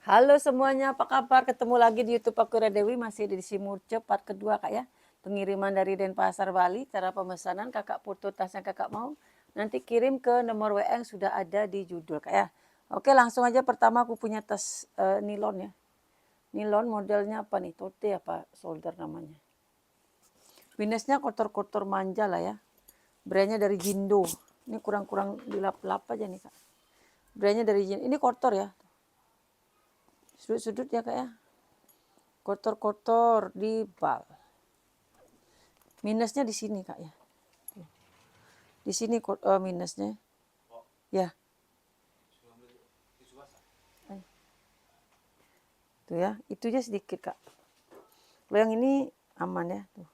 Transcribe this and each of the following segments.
Halo semuanya, apa kabar? Ketemu lagi di YouTube aku Radewi, masih di Simurce part kedua Kak ya. Pengiriman dari Denpasar Bali, cara pemesanan Kakak foto tas yang Kakak mau. Nanti kirim ke nomor WA yang sudah ada di judul Kak ya. Oke, langsung aja pertama aku punya tas nilon ya. Nilon modelnya apa nih? Tote apa solder namanya. Minusnya kotor-kotor manja lah ya. Brandnya dari Jindo. Ini kurang-kurang dilap-lap aja nih Kak. Brandnya dari Jindo. Ini kotor ya. Sudut-sudut ya Kak ya. Kotor-kotor di bal. Minusnya di sini Kak ya. Di sini minusnya. Ya. Tuh ya, itu aja sedikit Kak. Kalau yang ini aman ya. Tuh.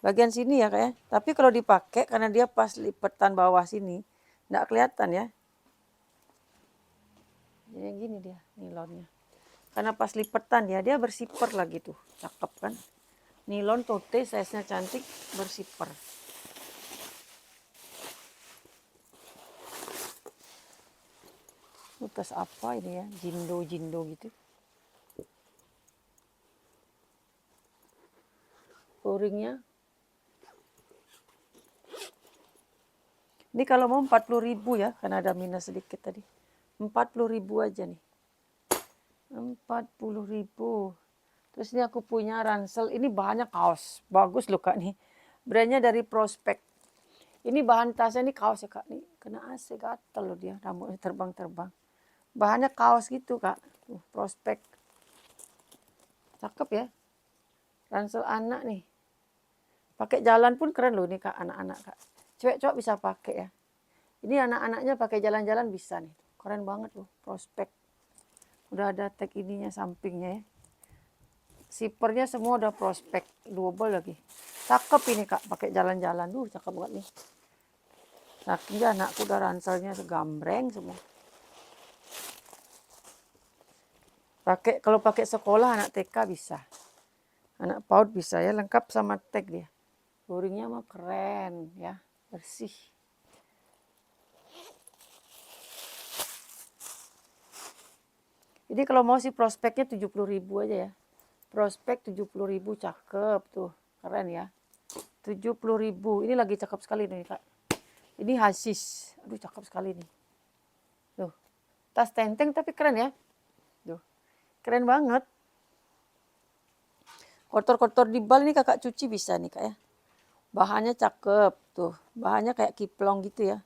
Bagian sini ya Kak ya. Tapi kalau dipakai karena dia pas lipatan bawah sini, nggak kelihatan ya. Jadi gini dia nilonnya. Karena pas lipatan ya, dia bersiper lagi tuh. Cakep kan. Nilon tote size-nya cantik, bersiper. Ini tas apa ini ya? Jindo gitu. Luringnya. Ini kalau mau 40.000 ya, karena ada minus sedikit tadi. 40.000 aja nih. 40.000. Terus ini aku punya ransel. Ini bahannya kaos. Bagus loh Kak nih. Brandnya dari Prospect. Ini bahan tasnya ini kaos ya Kak. Nih kena AC gatel loh dia. Rambutnya terbang-terbang. Bahannya kaos gitu Kak. Tuh, Prospect. Cakep ya. Ransel anak nih. Pakai jalan pun keren loh nih Kak, anak-anak Kak. Cewek-cowok bisa pakai ya. Ini anak-anaknya pakai jalan-jalan bisa nih. Keren banget loh, Prospect. Udah ada tag ininya sampingnya ya. Sipernya semua udah Prospect, double lagi. Cakep ini Kak, pakai jalan-jalan. Cakep banget nih. Saking anakku udah ranselnya segambreng semua. Kalau pakai sekolah anak TK bisa. Anak PAUD bisa ya, lengkap sama tag dia. Luringnya mah keren ya, bersih. Jadi kalau mau sih prospeknya 70.000 aja ya. Prospek 70.000 cakep tuh, keren ya. 70.000, ini lagi cakep sekali nih Kak. Ini Hasis, aduh cakep sekali nih. Tuh, tas tenteng tapi keren ya. Tuh, keren banget. Kotor-kotor di bal ini Kakak cuci bisa nih Kak ya. Bahannya cakep tuh, bahannya kayak kiplong gitu ya.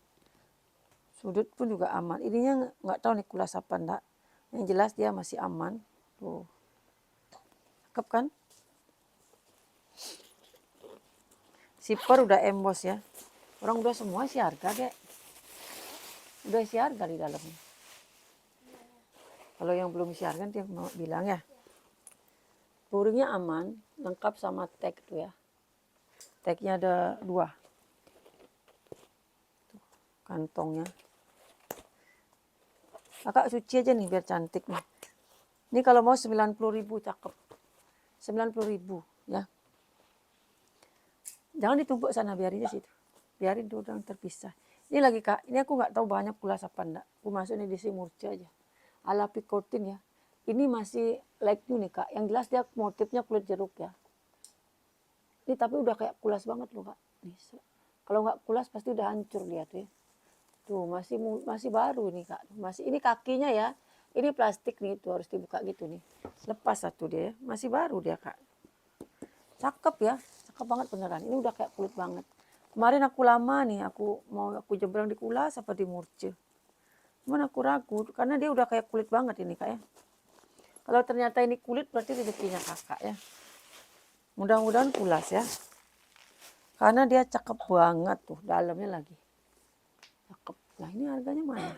Sudut pun juga aman. Ininya nggak tahu nih kulas apa enggak. Yang jelas dia masih aman. Tuh, cakep kan? Zipper udah emboss ya. Orang udah semua isi harga deh. Udah isi harga di dalamnya. Kalau yang belum isi harga dia mau bilang ya. Luringnya aman, lengkap sama tag tuh ya. Tagnya ada 2. Tuh, kantongnya. Kakak suci aja nih biar cantik nih. Ini kalau mau 90.000 cakep. 90.000 ya. Jangan ditumpuk sana, biarin aja situ. Biarin dulu orang terpisah. Ini lagi Kak, ini aku nggak tahu banyak kulas apa enggak. Aku masuk ini di Simurce aja. Ala picotin ya. Ini masih like new nih Kak. Yang jelas dia motifnya kulit jeruk ya. Ini tapi udah kayak kulas banget loh Kak. Nih, kalau nggak kulas pasti udah hancur dia tuh ya. Tuh masih baru nih Kak. Masih ini kakinya ya. Ini plastik nih tuh harus dibuka gitu nih. Lepas satu dia ya. Masih baru dia Kak. Cakep ya. Cakep banget beneran. Ini udah kayak kulit banget. Kemarin aku lama nih, aku jembrang di kulas apa di Murce. Cuman aku ragu karena dia udah kayak kulit banget ini Kak ya. Kalau ternyata ini kulit berarti rezekinya Kakak ya. Mudah-mudahan kulas ya. Karena dia cakep banget tuh dalamnya lagi. Cakep. Nah ini harganya mana?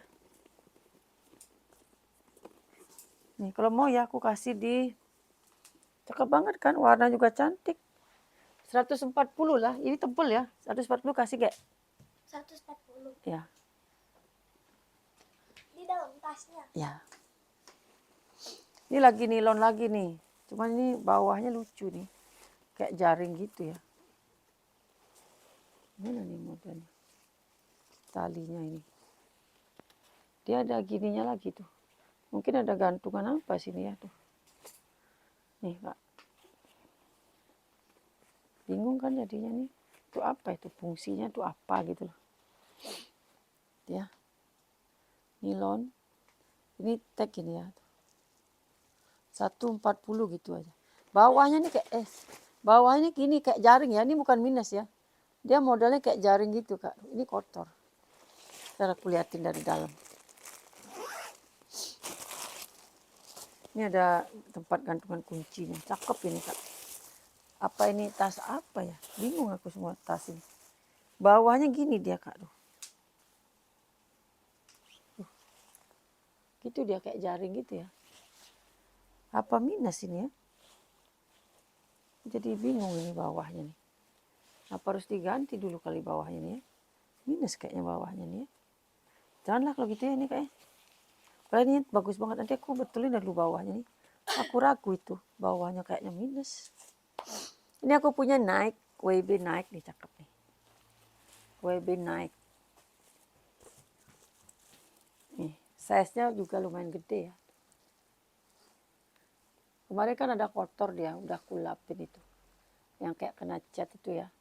Nih kalau mau ya aku kasih di, cakep banget kan, warna juga cantik. 140 lah, ini tebel ya. 140 kasih gak? 140 Ya. di dalam tasnya. Ya. Ini lagi nilon lagi nih. Cuman ini bawahnya lucu nih. Kayak jaring gitu ya. Mana nih modelnya? Talinya ini. Dia ada gininya lagi tuh. Mungkin ada gantungan apa sini ya tuh. Nih Kak. Bingung kan jadinya nih. Itu apa itu fungsinya tuh apa gitu loh. Ya. Nilon. Ini tag ini ya. 140 gitu aja. Bawahnya nih kayak bawahnya gini kayak jaring ya. Ini bukan minus ya. Dia modelnya kayak jaring gitu Kak. Ini kotor. Cara aku liatin dari dalam. Ini ada tempat gantungan kuncinya. Cakep ini Kak. Apa ini tas apa ya? Bingung aku semua tas ini. Bawahnya gini dia Kak. Gitu dia kayak jaring gitu ya. Apa minus ini ya? Jadi bingung ini bawahnya nih. Apa harus diganti dulu kali bawahnya nih ya? Minus kayaknya bawahnya nih ya. Janganlah kalau gitu ya ini kayak. Kalau ini bagus banget. Nanti aku betulin dulu bawahnya nih. Aku ragu itu bawahnya kayaknya minus. Ini aku punya Nike, WB Nike nih cakep nih. WB Nike. Nih, size-nya juga lumayan gede ya. Kemarin kan ada kotor dia, udah aku lapin itu. Yang kayak kena cat itu ya.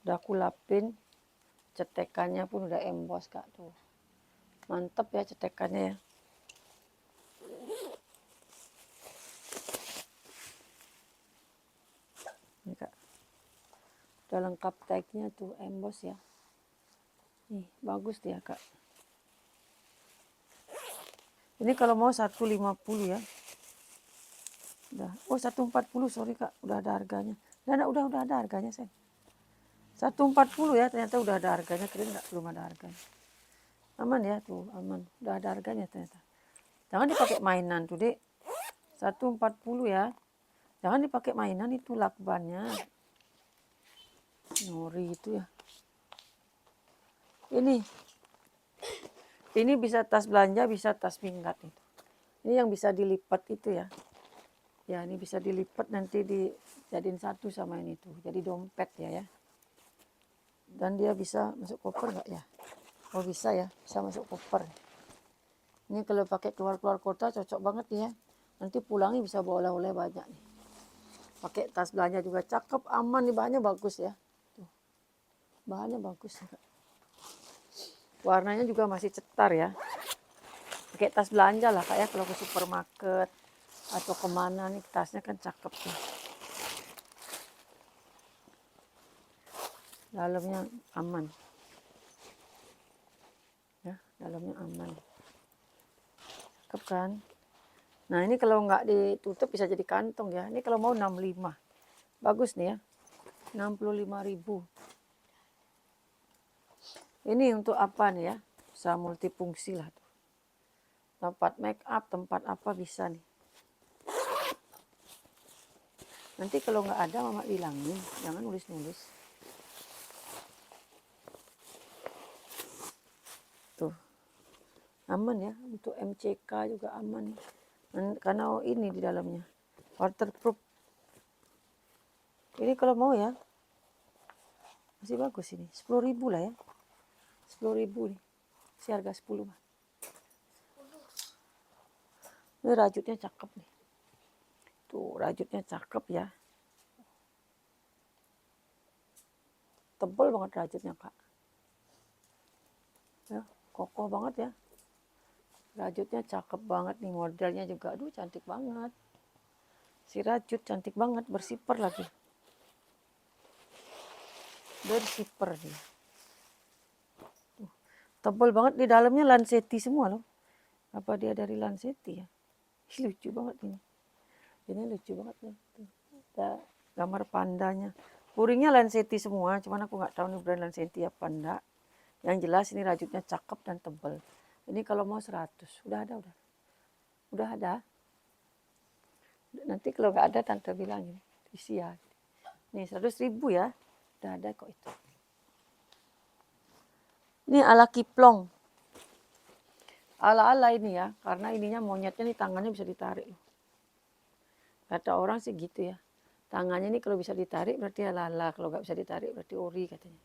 Udah aku lapin, cetekannya pun udah emboss Kak tuh. Mantep ya cetekannya ya. Ini Kak. Udah lengkap tagnya tuh emboss ya. Nih, bagus dia Kak. Ini kalau mau 150 ya. Udah. Oh 140 sorry Kak. Udah ada harganya. Udah ada harganya saya. 140 ya ternyata udah ada harganya. Kira belum ada harganya. Aman ya tuh aman. Udah ada harganya ternyata. Jangan dipakai mainan tuh dek. 140 ya. Jangan dipakai mainan itu lakbannya. Nori itu ya. Ini bisa tas belanja, bisa tas minggat itu. Ini yang bisa dilipat itu ya. Ya ini bisa dilipat nanti dijadiin satu sama ini tuh. Jadi dompet ya. Dan dia bisa masuk koper nggak ya? Oh bisa ya, bisa masuk koper. Ini kalau pakai keluar kota cocok banget nih ya. Nanti pulangnya bisa bawa oleh-oleh banyak nih. Pakai tas belanja juga cakep, aman nih bahannya bagus ya. Tuh. Bahannya bagus. Warnanya juga masih cetar ya. Pakai tas belanja lah kayak kalau ke supermarket atau kemana nih tasnya kan cakep tuh. Dalamnya aman. Ya, dalamnya aman. Cakep kan? Nah ini kalau nggak ditutup bisa jadi kantong ya. Ini kalau mau 65. Bagus nih ya. 65.000. Ini untuk apa nih ya? Bisa multifungsi lah. Tempat make up, tempat apa bisa nih. Nanti kalau nggak ada mama bilangin. Jangan nulis-nulis. Tuh. Aman ya. Untuk MCK juga aman. Karena ini di dalamnya. Waterproof. Ini kalau mau ya. Masih bagus ini. 10.000 lah ya. 10.000 nih. Si harga 10 mah. Ini rajutnya cakep nih. Tuh rajutnya cakep ya. Tebal banget rajutnya Kak. Ya, kokoh banget ya. Rajutnya cakep banget nih, modelnya juga. Aduh cantik banget. Si rajut cantik banget, bersiper lagi. Bersiper nih. Tebal banget, di dalamnya lanseti semua loh. Apa dia dari lanseti ya? Lucu banget ini. Ini lucu banget nih. Ada gambar pandanya. Puringnya lanseti semua, cuman aku nggak tahu nih brand lanseti apa enggak. Yang jelas ini rajutnya cakep dan tebal. Ini kalau mau 100, udah ada. Udah ada. Nanti kalau nggak ada tante bilangin, isi ya. Nih 100.000 ya, udah ada kok itu. Ini ala kiplong. Ala-ala ini ya, karena ininya monyetnya nih tangannya bisa ditarik. Kata orang sih gitu ya. Tangannya ini kalau bisa ditarik berarti ala-ala, kalau nggak bisa ditarik berarti ori katanya.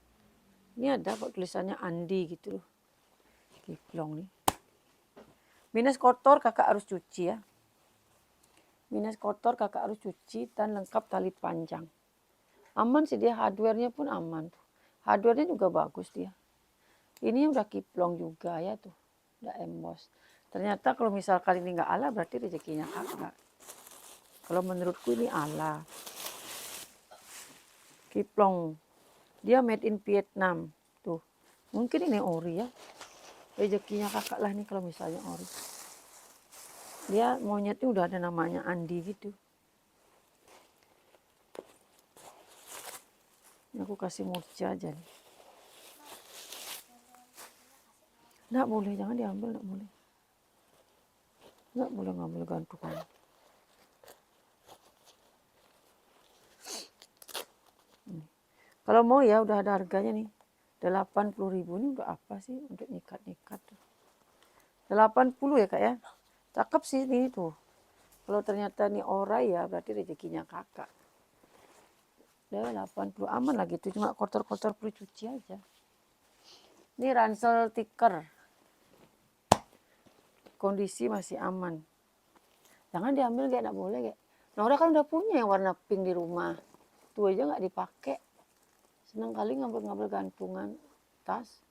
Ini ada kok tulisannya Andi gitu loh. Kiplong nih. Minus kotor kakak harus cuci ya. Minus kotor kakak harus cuci dan lengkap tali panjang. Aman sih dia, hardware-nya pun aman. Hardware-nya juga bagus dia. Ini udah kiplong juga ya tuh, udah emboss. Ternyata kalau misal kali ini nggak ala berarti rezekinya kakak. Kalau menurutku ini ala. Kiplong. Dia made in Vietnam. Tuh. Mungkin ini ori ya. Rezekinya kakak lah nih kalau misalnya ori. Dia monyetnya udah ada namanya Andi gitu. Ini aku kasih murca aja nih. Nggak boleh, jangan diambil, nggak boleh. Nggak boleh ngambil gantungan. Kalau mau ya udah ada harganya nih. 80.000 ini udah apa sih untuk nyikat-nyikat. 80 ya kak ya. Cakep sih ini tuh. Kalau ternyata nih ora ya berarti rezekinya kakak. Udah 80 aman lah gitu. Cuma kotor-kotor perlu cuci aja. Ini ransel tiker. Kondisi masih aman. Jangan diambil kayak, nggak boleh kayak. Nora kan udah punya yang warna pink di rumah. Tuh aja nggak dipakai. Senang kali ngambil-ngambil gantungan tas.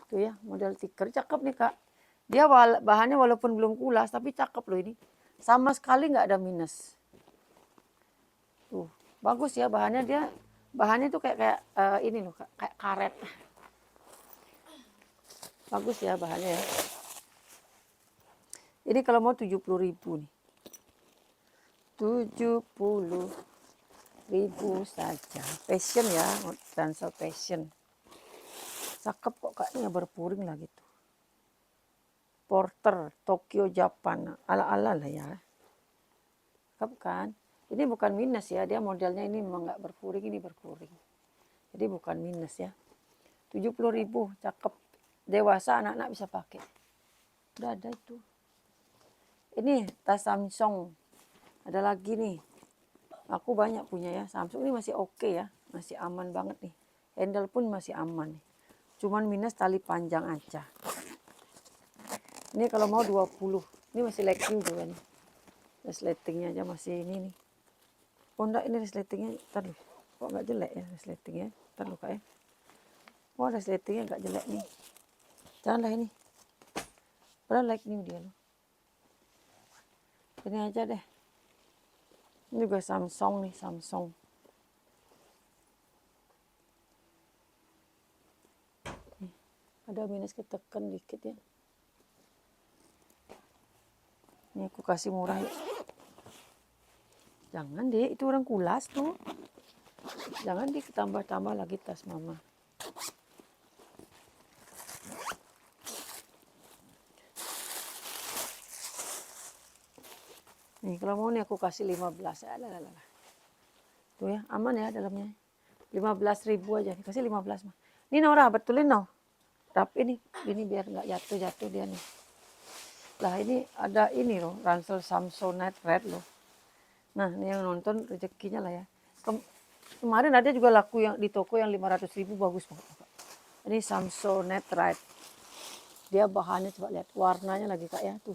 Tuh ya, model stiker cakep nih kak. Dia bahannya walaupun belum kulas tapi cakep loh ini. Sama sekali nggak ada minus. Tuh, bagus ya bahannya dia. Bahannya tuh kayak ini loh kak, kayak karet. Bagus ya bahannya ya. Ini kalau mau 70.000 nih. 70.000 saja. Passion ya, ransel passion. Cakep kok kayaknya berpuring lah gitu. Porter, Tokyo, Japan. Ala-ala lah ya. Cakep kan? Ini bukan minus ya, dia modelnya ini memang nggak berpuring, ini berpuring. Jadi bukan minus ya. 70.000, cakep. Dewasa anak-anak bisa pakai. Udah ada itu. Ini tas Samsung. Ada lagi nih. Aku banyak punya ya. Samsung ini masih oke ya. Masih aman banget nih. Handle pun masih aman. Cuman minus tali panjang aja. Ini kalau mau 20. Ini masih legging juga nih. Resletingnya aja masih ini nih. Oh enggak, ini resletingnya. Ntar loh. Kok nggak jelek ya resletingnya. Ntar loh kak ya. Oh resletingnya nggak jelek nih. Janganlah ini. Padahal like new dia loh. Ini aja deh. Ini juga Samsung nih, Samsung. Nih, ada minus ketekan dikit ya. Ini aku kasih murah ya. Jangan deh, itu orang kulas tuh. Jangan ditambah-tambah lagi tas mama. Nih kalau mau nih aku kasih 15. Alah. Tuh ya, aman ya dalamnya. 15.000 aja nih, kasih 15 mah. Ini Nora, betulin no. Rapi nih, ini biar nggak jatuh-jatuh dia nih. Lah ini ada ini loh, ransel Samsonite Red loh. Nah ini yang nonton rezekinya lah ya. Kemarin ada juga laku yang di toko yang 500.000 bagus banget. Ini Samsonite Red. Dia bahannya coba lihat, warnanya lagi kak ya tuh.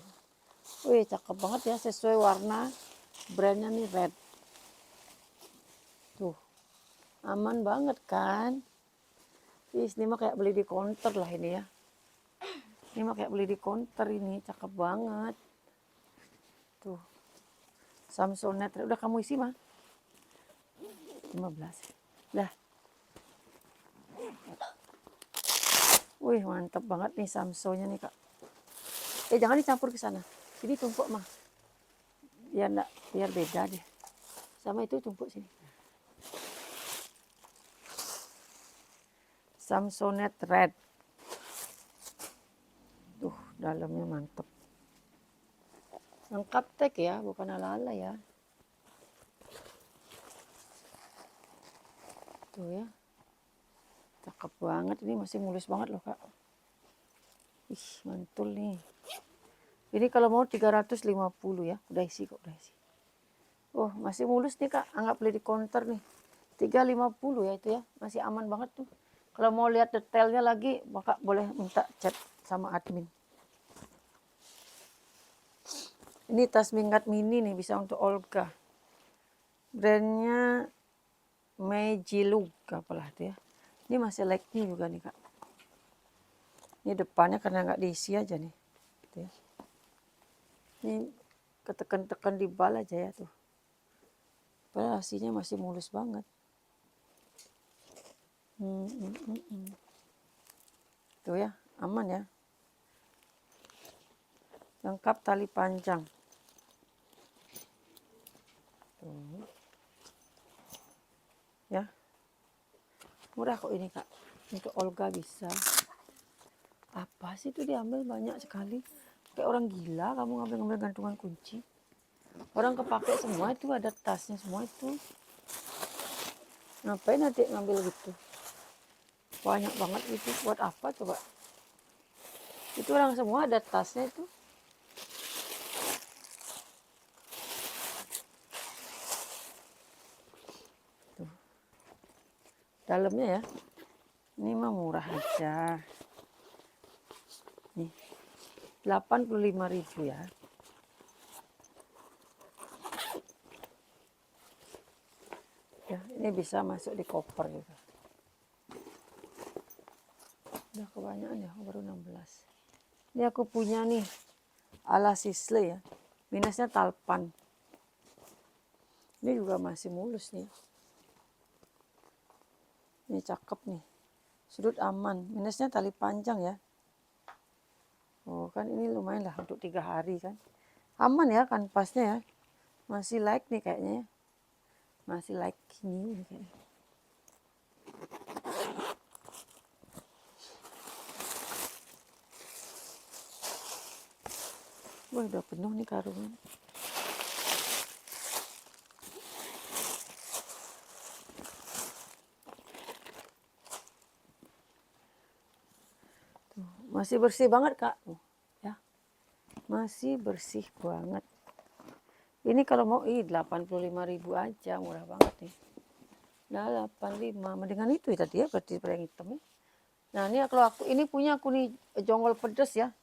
Wih cakep banget ya, sesuai warna brandnya nih Red. Tuh, aman banget kan. Ini mah kayak beli di counter lah ini ya. Ini mah kayak beli di counter ini, cakep banget. Tuh, Samsonite, udah kamu isi mah. 15. Dah. Wih mantep banget nih Samsonya nih kak. Jangan dicampur ke sana. Ini tumpuk mah. Biar beda deh. Sama itu tumpuk sini. Samsonite Red. Tuh dalamnya mantep. Lengkap tag ya, bukan ala-ala ya. Tuh ya. Cakep banget, ini masih mulus banget loh kak. Ih mantul nih. Ini kalau mau 350 ya, udah isi kok, udah isi. Oh masih mulus nih kak, anggap beli di counter nih. 350 ya itu ya, masih aman banget tuh. Kalau mau lihat detailnya lagi, kakak boleh minta chat sama admin. Ini tas minggat mini nih, bisa untuk Olga. Brandnya Mejilug apalah itu ya. Ini masih like new juga nih kak. Ini depannya karena nggak diisi aja nih. Gitu ya. Ini ketekan-tekan di bal aja ya tuh. Padahal aslinya masih mulus banget. Tuh ya, aman ya. Lengkap tali panjang. Tuh. Ya, murah kok ini kak. Untuk Olga bisa. Apa sih itu diambil banyak sekali. Kayak orang gila kamu ngambil-ngambil gantungan kunci. Orang kepake semua itu, ada tasnya semua itu. Ngapain nanti ngambil gitu? Banyak banget itu. Buat apa coba? Itu orang semua ada tasnya itu. Tuh. Dalamnya ya. Ini mah murah aja. Nih. 85.000 ya. Ya, ini bisa masuk di koper juga. Udah kebanyakan ya, baru 16. Ini aku punya nih ala Sisley ya. Minusnya talpan. Ini juga masih mulus nih. Ini cakep nih. Sudut aman. Minusnya tali panjang ya. Oh kan ini lumayan lah untuk 3 hari kan. Aman ya kanvasnya ya. Masih like nih kayaknya ya. Masih like new nih kayaknya. Wah udah penuh nih karungan. Tuh, masih bersih banget kak. Ya, masih bersih banget. Ini kalau mau 85.000 aja, murah banget nih. Nah 85, mendingan itu ya tadi ya, berarti yang hitam ya. Nah ini kalau aku, ini punya aku nih jonggol pedes ya.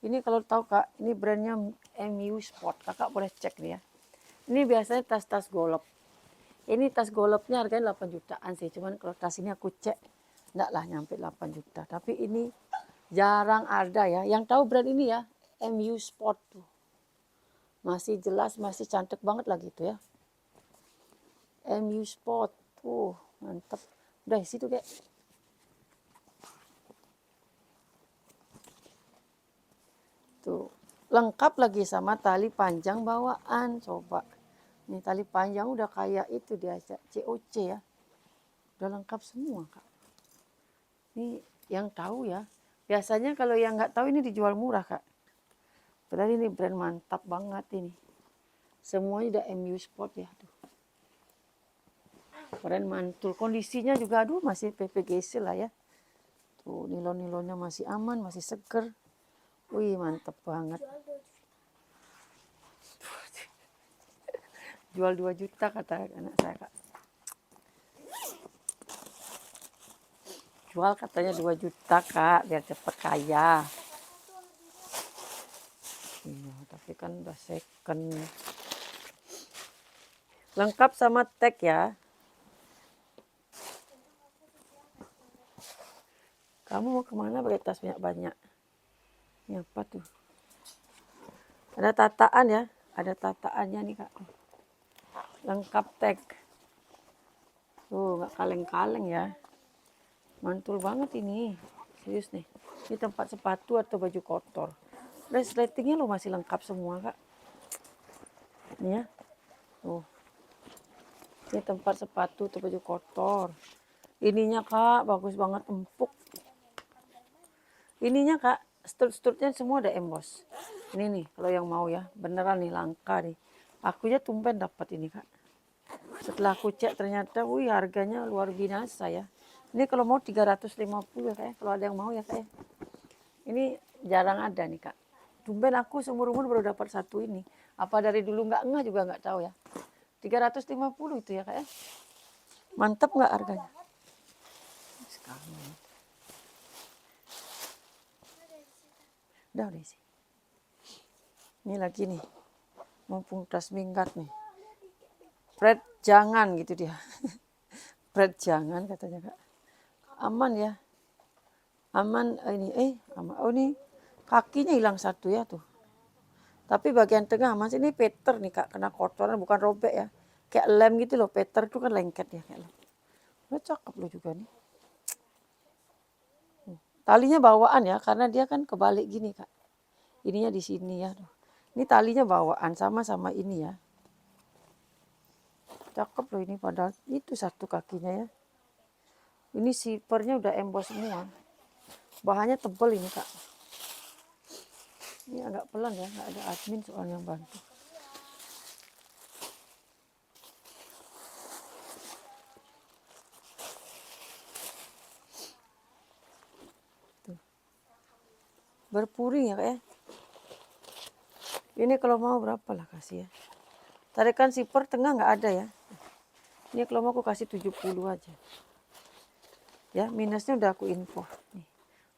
Ini kalau tahu kak, ini brandnya MU Sport, kakak boleh cek nih ya. Ini biasanya tas-tas golop. Ini tas golopnya harganya 8 jutaan sih, cuman kalau tas ini aku cek, enggak lah nyampe 8 juta. Tapi ini jarang ada ya, yang tahu brand ini ya, MU Sport tuh. Masih jelas, masih cantik banget lagi tuh ya. MU Sport, mantep. Udah di situ kayak. Tuh, lengkap lagi sama tali panjang bawaan, coba. Nih tali panjang udah kayak itu dia, COC ya. Udah lengkap semua kak. Ini yang tahu ya. Biasanya kalau yang nggak tahu ini dijual murah kak. Padahal ini brand mantap banget ini. Semuanya udah MU Sport ya tuh. Brand mantul. Kondisinya juga aduh masih PPGC lah ya. Tuh nilon-nilonnya masih aman, masih seger. Wih mantep banget. Jual 2 juta kata anak saya kak. Jual katanya 2 juta kak, biar cepet kaya. Iya, tapi kan udah second. Lengkap sama tag ya. Kamu mau kemana pakai tas banyak-banyak? Ini apa tuh? Ada tataan ya, ada tataannya nih kak. Lengkap tag. Tuh nggak kaleng-kaleng ya. Mantul banget ini. Serius nih. Ini tempat sepatu atau baju kotor. Resletingnya lo masih lengkap semua kak. Ini ya. Tuh. Ini tempat sepatu atau baju kotor. Ininya kak bagus banget, empuk. Ininya kak, strut-strutnya semua ada emboss. Ini nih kalau yang mau ya, beneran nih langka nih. Aku aja tumpen dapat ini kak. Setelah aku cek ternyata, wih harganya luar biasa ya. Ini kalau mau 350 ya kak ya, kalau ada yang mau ya kak ya. Ini jarang ada nih kak. Tumben aku seumur umur baru dapat satu ini. Apa dari dulu nggak ngeh juga nggak tahu ya. 350 itu ya kak ya. Mantap nggak harganya? Sekarang. Udah sih. Ini lagi nih, mumpung tas minggat nih. Fred jangan gitu dia. Fred jangan katanya kak. Aman ya. Aman ini aman. Oh ini kakinya hilang satu ya tuh. Tapi bagian tengah mas ini Peter nih kak, kena kotoran bukan robek ya. Kayak lem gitu loh, Peter tuh kan lengket ya kayak lem. Lo cakep lo juga nih. Talinya bawaan ya, karena dia kan kebalik gini kak. Ininya di sini ya. Ini talinya bawaan sama ini ya. Cakep loh ini padahal itu satu kakinya ya. Ini sipernya udah embos semua. Bahannya tebal ini kak. Ini agak pelan ya, nggak ada admin soalnya yang bantu. Tuh. Berpuring ya kak ya. Ini kalau mau berapa lah kasih ya. Tarikan siper tengah nggak ada ya. Ini kalau mau aku kasih 70 aja. Ya minusnya udah aku info. Nih.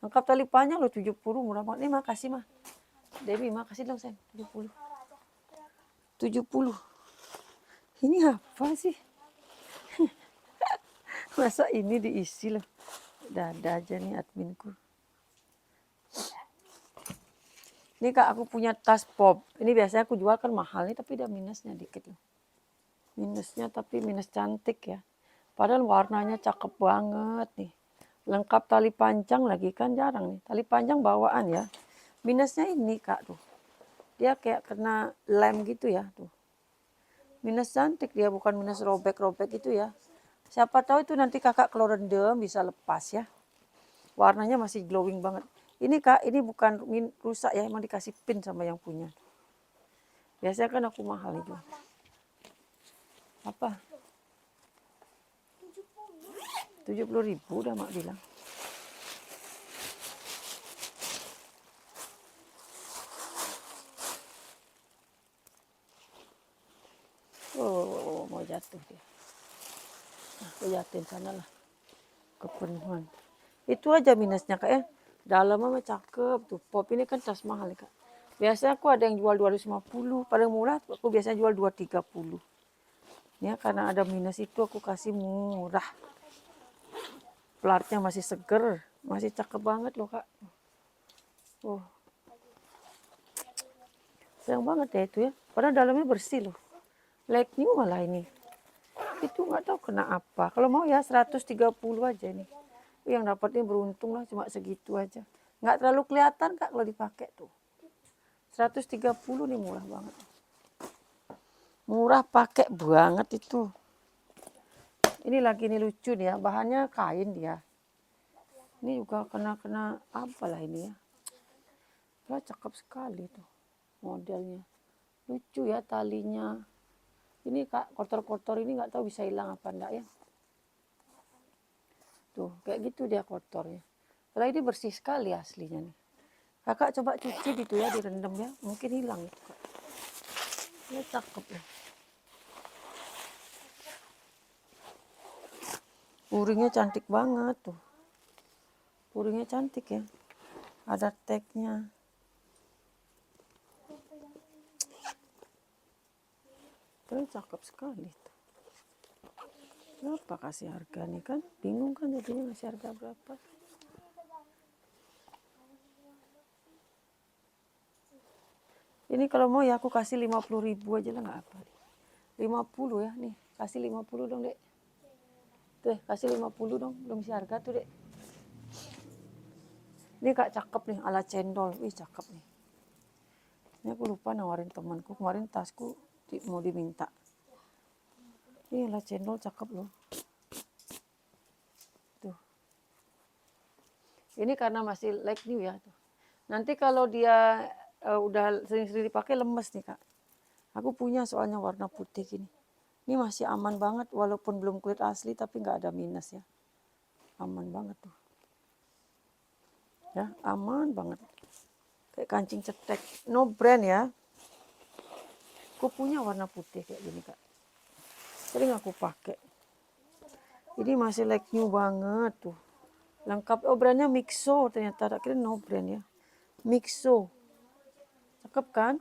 Lengkap tali panjang loh 70 murah banget. Nih makasih mah. Debbie makasih dong sayang 70. 70. Ini apa sih? Masa ini diisi loh. Dada aja nih adminku. Ini kak aku punya tas pop. Ini biasanya aku jual kan mahal nih tapi ada minusnya dikit loh. Minusnya tapi minus cantik ya. Padahal warnanya cakep banget nih. Lengkap tali panjang lagi kan jarang nih. Tali panjang bawaan ya. Minusnya ini kak tuh. Dia kayak kena lem gitu ya tuh. Minus cantik dia bukan minus robek-robek gitu ya. Siapa tahu itu nanti kakak kalau rendam bisa lepas ya. Warnanya masih glowing banget. Ini kak, ini bukan rusak ya, emang dikasih pin sama yang punya. Biasanya kan aku mahal itu. Apa? 70.000 udah mak bilang. Oh, mau jatuh dia. Nah, aku jatuhin sana lah. Kepenuhan. Itu aja minusnya kak ya. Dalamnya mah cakep tuh. Pop ini kan tas mahal kak. Biasanya aku ada yang jual 250, paling murah aku biasanya jual 230. Ya karena ada minus itu aku kasih murah. Platnya masih seger, masih cakep banget loh kak. Oh, sayang banget ya itu ya. Padahal dalamnya bersih loh. Like new malah ini. Itu nggak tahu kena apa. Kalau mau ya 130 aja nih. Yang dapatnya beruntung lah cuma segitu aja. Nggak terlalu kelihatan kak kalau dipakai tuh. 130 nih murah banget. Murah pakai banget itu. Ini lagi nih lucu nih ya, bahannya kain dia. Ini juga kena apalah ini ya. Ya cakep sekali tuh modelnya. Lucu ya talinya. Ini kak kotor-kotor ini nggak tahu bisa hilang apa enggak ya. Tuh kayak gitu dia kotornya. Kalau ini bersih sekali aslinya nih. Kakak coba cuci gitu ya, direndam ya, mungkin hilang itu kak. Ini cakep ya. Puringnya cantik banget tuh. Puringnya cantik ya. Ada tagnya. Terus cakep sekali tuh. Berapa kasih harga nih kan? Bingung kan jadinya ngasih harga berapa. Ini kalau mau ya aku kasih 50.000 aja lah nggak apa. 50 ya nih, kasih 50 dong dek. Tuh kasih 50 dong, belum si harga tuh dek. Ini kak cakep nih ala cendol, wih cakep nih. Ini aku lupa nawarin temanku, kemarin tasku mau diminta. Ini ala cendol cakep loh. Tuh. Ini karena masih like new ya tuh. Nanti kalau dia udah sering-sering dipakai lemes nih kak. Aku punya soalnya warna putih gini. Ini masih aman banget walaupun belum kulit asli tapi nggak ada minus ya. Aman banget tuh. Ya aman banget. Kayak kancing cetek. No brand ya. Aku punya warna putih kayak gini kak. Sering aku pakai. Ini masih like new banget tuh. Lengkap. Oh brandnya Mixo ternyata. Tak kira no brand ya. Mixo. Cakep kan?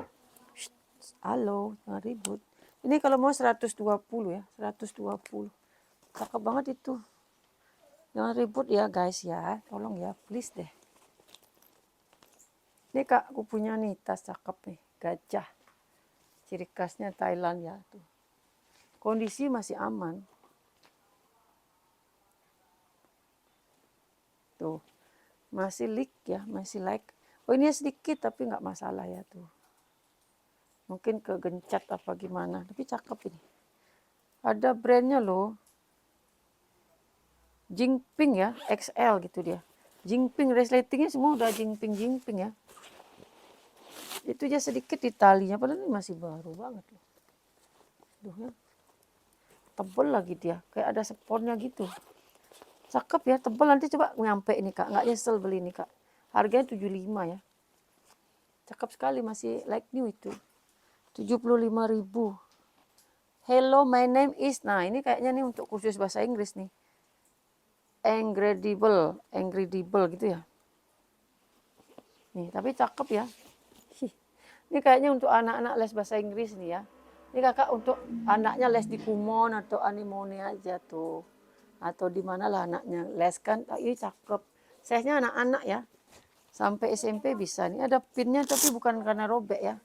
Halo, jangan ribut. Ini kalau mau 120 ya, 120. Cakep banget itu. Jangan ribut ya guys ya, tolong ya, please deh. Ini kak, aku punya nih tas cakep nih, gajah. Ciri khasnya Thailand ya tuh. Kondisi masih aman. Tuh, masih leak ya, masih like. Oh ini sedikit tapi nggak masalah ya tuh. Mungkin kegencet apa gimana, tapi cakep ini. Ada brandnya loh. Jingping ya, XL gitu dia. Jingping resletingnya semua udah Jingping ya. Itu aja sedikit di talinya, padahal ini masih baru banget loh. Duh ya. Tebel lagi dia, kayak ada sponnya gitu. Cakep ya, tebel, nanti coba nyampe ini kak, nggak nyesel beli ini kak. Harganya 75 ya. Cakep sekali, masih like new itu. 75.000. Hello, my name is. Nah, ini kayaknya nih untuk kursus bahasa Inggris nih. Incredible gitu ya. Nih, tapi cakep ya. Ini kayaknya untuk anak-anak les bahasa Inggris nih ya. Ini kakak untuk anaknya les di Kumon atau Anemone aja tuh. Atau di mana lah anaknya les kan. Ini cakep. Size-nya anak-anak ya. Sampai SMP bisa. Ini ada pinnya tapi bukan karena robek ya.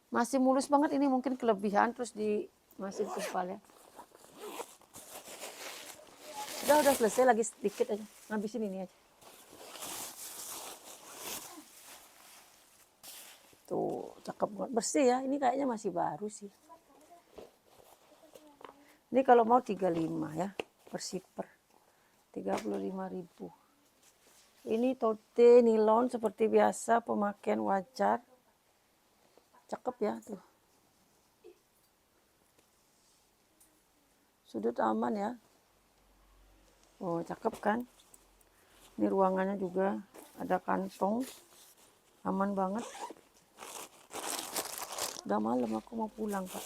Masih mulus banget, ini mungkin kelebihan terus di masih tebal ya. Udah selesai, lagi sedikit aja. Ngabisin ini aja. Tuh, cakep banget. Bersih ya. Ini kayaknya masih baru sih. Ini kalau mau 35 ya. Per zipper. 35.000. Ini tote nilon seperti biasa, pemakaian wajar. Cakep ya tuh. Sudut aman ya. Oh, cakep kan? Ini ruangannya juga ada kantong. Aman banget. Udah malam, aku mau pulang Pak.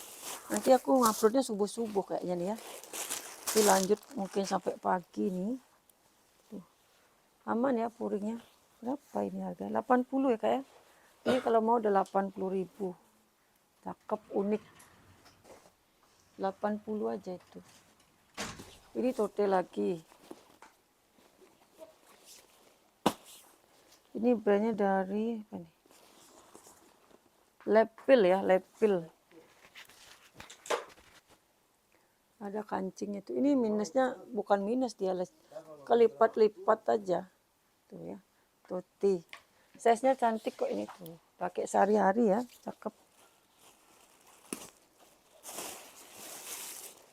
Nanti aku nguploadnya subuh-subuh kayaknya nih ya. Nanti lanjut mungkin sampai pagi nih. Tuh. Aman ya puringnya. Berapa ini harga? 80 ya kak ya. Ini kalau mau udah 80.000. Cakep, unik. 80 aja itu. Ini tote lagi. Ini brandnya dari apa nih? Lepil ya, Lepil. Ada kancingnya tuh. Ini minusnya bukan minus dia, kelipat-lipat aja. Tuh ya, tote. Size-nya cantik kok ini tuh. Pakai sehari-hari ya, cakep.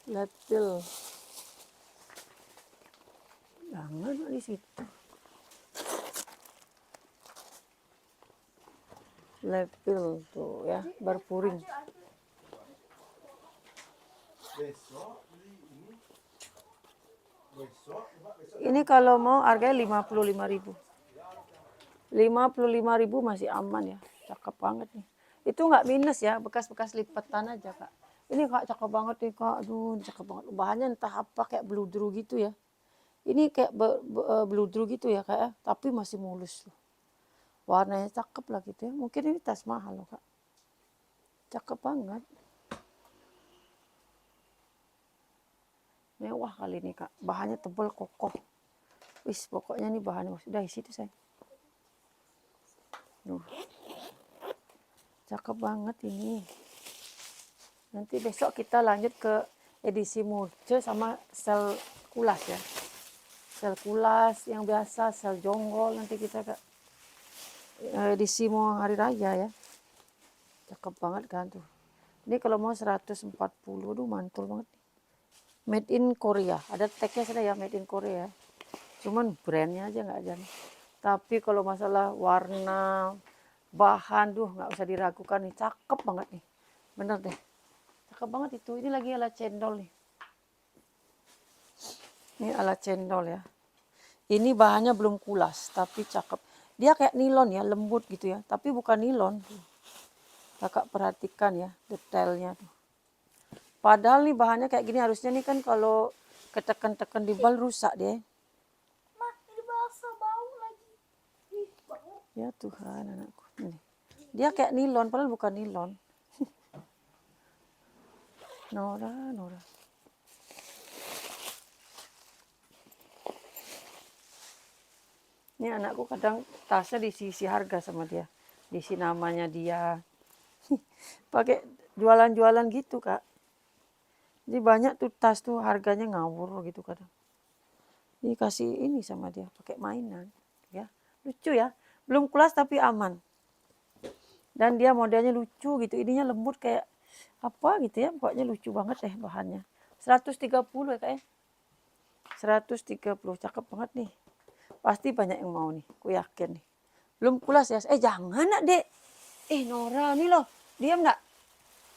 Lepil. Jangan di situ. Lepil tuh ya, berpuring. Ini kalau mau harganya 55.000. 55.000 masih aman ya, cakep banget nih. Itu nggak minus ya, bekas-bekas lipatan aja kak. Ini kak cakep banget nih kak, aduh cakep banget. Bahannya entah apa kayak bludru gitu ya. Ini kayak bludru gitu ya kak ya, tapi masih mulus loh. Warnanya cakep lah gitu ya. Mungkin ini tas mahal loh kak. Cakep banget. Mewah kali ini kak. Bahannya tebal kokoh. Wis pokoknya nih bahannya sudah isi tuh saya. Duh. Cakep banget ini. Nanti besok kita lanjut ke edisi murce sama sel kulas ya. Sel kulas yang biasa, sel jonggol nanti kita ke edisi mau hari raya ya. Cakep banget kan tuh. Ini kalau mau 140, aduh mantul banget. Made in Korea, ada tagnya sana ya, made in Korea. Cuman brandnya aja nggak ada nih. Tapi kalau masalah warna, bahan, nggak usah diragukan nih, cakep banget nih. Bener deh, cakep banget itu. Ini lagi ala cendol nih. Ini ala cendol ya. Ini bahannya belum kulas, tapi cakep. Dia kayak nilon ya, lembut gitu ya. Tapi bukan nilon. Kakak perhatikan ya, detailnya tuh. Padahal nih bahannya kayak gini harusnya nih kan kalau ketekan-tekan di bal rusak deh. Mah, ini basah bau lagi. Ih, bau. Ya Tuhan anakku. Nih. Dia kayak nilon, padahal bukan nilon. Nora, Nora. Ini anakku kadang tasnya diisi harga sama dia. Diisi namanya dia. Pakai jualan-jualan gitu, Kak. Jadi banyak tuh tas tuh harganya ngawur gitu kadang. Dikasih ini sama dia, pakai mainan. Ya, lucu ya. Belum kelas tapi aman. Dan dia modelnya lucu gitu, ininya lembut kayak apa gitu ya. Pokoknya lucu banget deh bahannya. 130 ya, Kak ya. 130, cakep banget nih. Pasti banyak yang mau nih, aku yakin nih. Belum pulas ya, jangan nak dek. Nora nih loh, diam nak.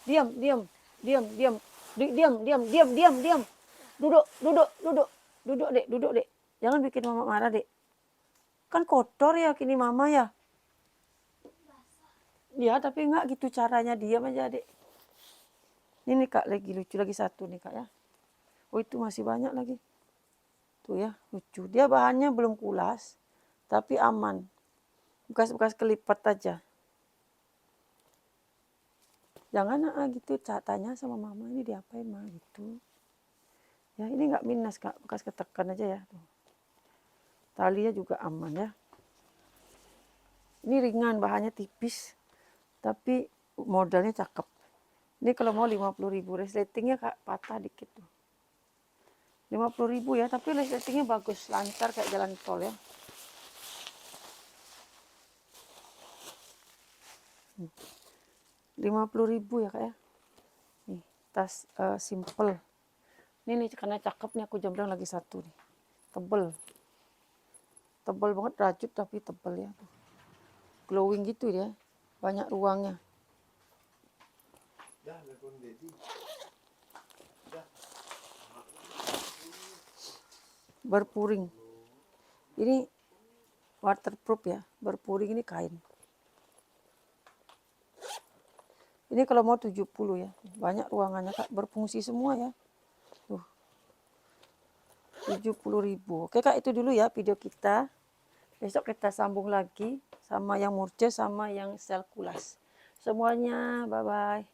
Diam, diam, diam, diam, diam, diam, diam, diam, diam. Duduk, duduk, duduk, duduk dek, duduk dek. Jangan bikin mama marah dek. Kan kotor ya kini mama ya. Ya tapi enggak gitu caranya, diam aja dek. Ini nih kak lagi lucu lagi satu nih kak ya. Oh itu masih banyak lagi. Tuh ya lucu. Dia bahannya belum kulas, tapi aman. Bekas-bekas kelipat aja. Jangan gitu tanya sama mama ini diapain mah gitu. Ya ini nggak minus kak, bekas ketekan aja ya. Tuh. Talinya juga aman ya. Ini ringan, bahannya tipis, tapi modalnya cakep. Ini kalau mau 50.000, resletingnya kak patah dikit tuh. 50.000 ya, tapi resletingnya bagus, lancar kayak jalan tol ya. 50.000 ya kak ya. Nih, tas simple. Ini nih karena cakep nih aku jamblang lagi satu nih. Tebel. Tebel banget, rajut tapi tebel ya. Glowing gitu ya. Banyak ruangnya. Berpuring. Ini waterproof ya. Berpuring ini kain. Ini kalau mau 70 ya. Banyak ruangannya kak. Berfungsi semua ya. Tuh. 70.000. Oke kak, itu dulu ya video kita. Besok kita sambung lagi sama yang murce sama yang sel kulas. Semuanya bye-bye.